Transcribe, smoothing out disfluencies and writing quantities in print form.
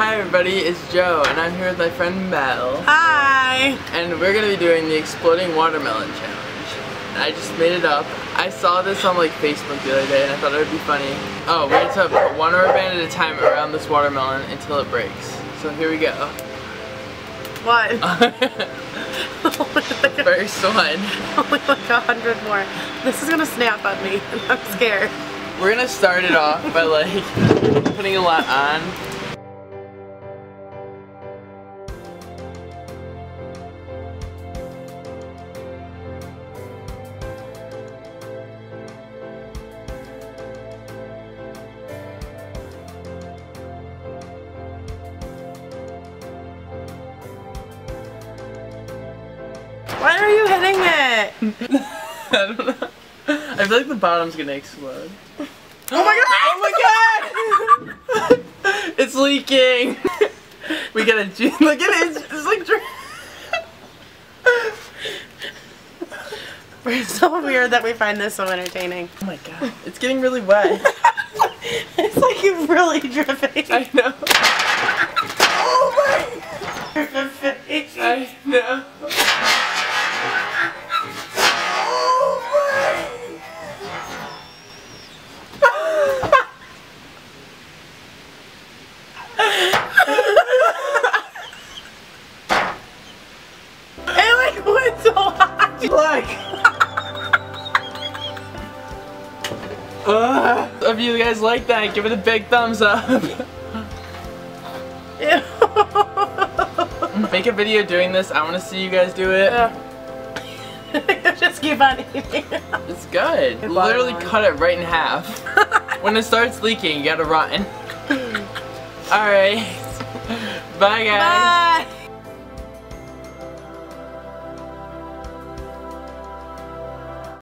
Hi everybody, it's Joe, and I'm here with my friend Mel. Hi! And we're going to be doing the Exploding Watermelon Challenge. I just made it up. I saw this on like Facebook the other day and I thought it would be funny. Oh, we have to put one rubber band at a time around this watermelon until it breaks. So here we go. What? First one. Only like 100 more. This is gonna snap on me and I'm scared. We're gonna start it off by like putting a lot on. Why are you hitting it? I don't know. I feel like the bottom's gonna explode. Oh my god! Oh my god! It's leaking! We gotta look at it, it's like We're so weird that we find this so entertaining. Oh my god, it's getting really wet. It's like you're really dripping. I know. Oh my! I know. Look! If you guys like that, give it a big thumbs up. Ew. Make a video doing this. I want to see you guys do it. Just keep on eating. It's good. Literally cut it right in half. When it starts leaking, you gotta run. Alright. Bye guys. Bye.